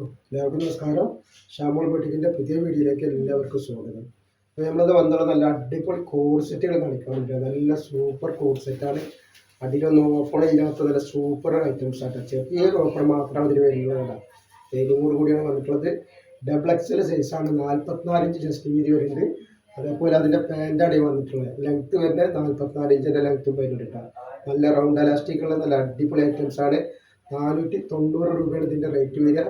എല്ലാവർക്കും നമസ്കാരം. ഷാമോൾ ബൊട്ടിക്കിൻ്റെ പുതിയ വീഡിയോയിലേക്ക് എല്ലാവർക്കും സ്വാഗതം. അപ്പോൾ നമ്മളത് വന്നുള്ള നല്ല അടിപൊളി കോഡ് സെറ്റുകൾ കാണിക്കാൻ വേണ്ടിയിട്ട് നല്ല സൂപ്പർ കോഡ് സെറ്റാണ്. അടിയിലൊന്നും ഓപ്പൺ ഇല്ലാത്ത നല്ല സൂപ്പർ ഐറ്റംസ് ആയിട്ട് ചെറിയൊരു ഓപ്പൺ മാത്രമാണ് അതിൽ വരുന്നതാണ്. ലൈനിങ്ങോട് കൂടിയാണ് വന്നിട്ടുള്ളത്. ഡബിൾ എക്സൽ സൈസാണ്. 44 ഇഞ്ച് ജസ്റ്റ് വീതി വരുന്നുണ്ട്. അതേപോലെ അതിൻ്റെ പാൻറ്റാണ് വന്നിട്ടുള്ളത്. ലെങ്ത്ത് വരുന്നത് 44 ഇഞ്ചിൻ്റെ ലെങ്ത്തും വരുന്നുണ്ട്. നല്ല റൗണ്ട് എലാസ്റ്റിക്കുള്ള നല്ല അടിപൊളി ഐറ്റംസാണ്. 490 രൂപയാണ് ഇതിൻ്റെ റേറ്റ് വരിക.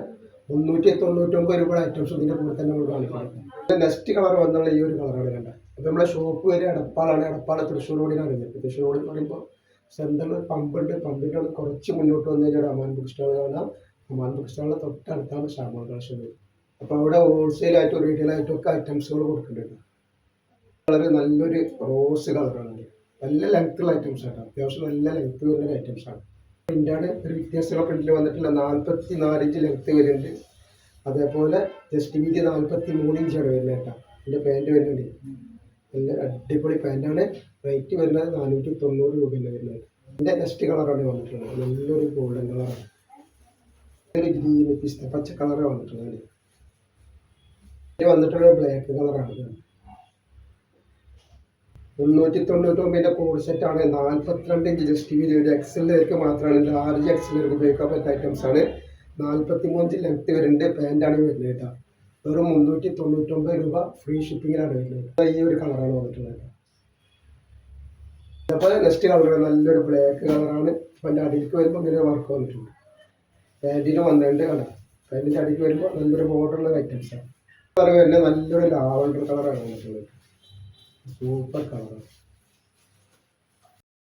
399 രൂപയുടെ ഐറ്റംസ് ഇതിൻ്റെ കൂടെ തന്നെ നമ്മൾ കാണിക്കുന്നത്. നെക്സ്റ്റ് കളർ വന്നുള്ള ഈ ഒരു കളറാണ് കണ്ടത്. അപ്പോൾ നമ്മുടെ ഷോപ്പ് വരെ എടപ്പാളാണ്. എടപ്പാള് തൃശ്ശൂർ റോഡിനാണ് വരുന്നത്. തൃശ്ശൂർ റോഡ് എന്ന് പറയുമ്പോൾ സെൻട്രൽ പമ്പുണ്ട്. പമ്പിൻ്റെ കുറച്ച് മുന്നോട്ട് വന്നു കഴിഞ്ഞാൽ അമാൻ ബുക്ക് സ്റ്റാൾ കാണാം. അമാൻ ബുക്ക് സ്റ്റാളിൻ്റെ തൊട്ടടുത്താണ് ഷാമോൾ കളക്ഷൻ. അപ്പോൾ അവിടെ ഹോൾസെയിലായിട്ടും റീറ്റെയിലായിട്ടും ഒക്കെ ഐറ്റംസുകൾ കൊടുക്കുന്നുണ്ട്. കളർ നല്ലൊരു റോസ് കളറാണ്. നല്ല ലെങ്ത്തുള്ള ഐറ്റംസ് ആണ്. അത്യാവശ്യം നല്ല ലെങ്ത്ത് വരുന്ന ഐറ്റംസാണ്. പ്രിൻ്റാണ്. ഒരു വ്യത്യാസമുള്ള പ്രിന്റിൽ വന്നിട്ടില്ല. 44 ഇഞ്ച് ലെങ്ത്ത് വരുന്നുണ്ട്. അതേപോലെ ജസ്റ്റ് വീതി 43 ഇഞ്ചാണ് വരുന്നത് കേട്ടോ. ഇതിൻ്റെ പാൻറ്റ് വരുന്നുണ്ട്. നല്ല അടിപൊളി പാൻറ്റാണ്. റേറ്റ് വരുന്നത് 490 രൂപയാണ് വരുന്നത്. ഇതിൻ്റെ നെക്സ്റ്റ് കളറാണ് വന്നിട്ടുള്ളത്. നല്ലൊരു ഗോൾഡൻ കളറാണ്. ഒരു ഗ്രീൻ പിസ്ത പച്ച കളറാണ് വന്നിട്ടുള്ളത്. ഇത് വന്നിട്ടുള്ള ബ്ലാക്ക് കളറാണ്. 399 കോഡ് സെറ്റാണ്. 42 ഇഞ്ച് ജസ്റ്റ് വീതി. ഒരു എക്സലിലേക്ക് മാത്രമാണ്. ലാർജ് എക്സലിലേക്ക് ഉപയോഗിക്കാൻ പറ്റുന്ന ഐറ്റംസാണ്. 43 ഇഞ്ച് ലെങ്ത്ത് വരുന്നുണ്ട്. പാൻറ്റാണ് വരുന്നത് കേട്ടോ. വെറും 399 രൂപ ഫ്രീ ഷിപ്പിങ്ങിലാണ് വരുന്നത്. ഈ ഒരു കളറാണ് വന്നിട്ടുള്ളത്. അതേപോലെ നെക്സ്റ്റ് കളർ നല്ലൊരു ബ്ലാക്ക് കളറാണ്. അപ്പം എൻ്റെ അടിയിലേക്ക് വരുമ്പോൾ ഇങ്ങനെ വർക്ക് വന്നിട്ടുണ്ട്. പാൻറ്റിന് 12 കളർ. പാൻറ്റിൻ്റെ അടിക്ക് വരുമ്പോൾ നല്ലൊരു ബോർഡറുള്ള ഐറ്റംസാണ്. കളർ വരുന്നത് നല്ലൊരു ലാവണ്ടർ കളറാണ് വന്നിട്ടുള്ളത്. സൂപ്പർ കളറാണ്.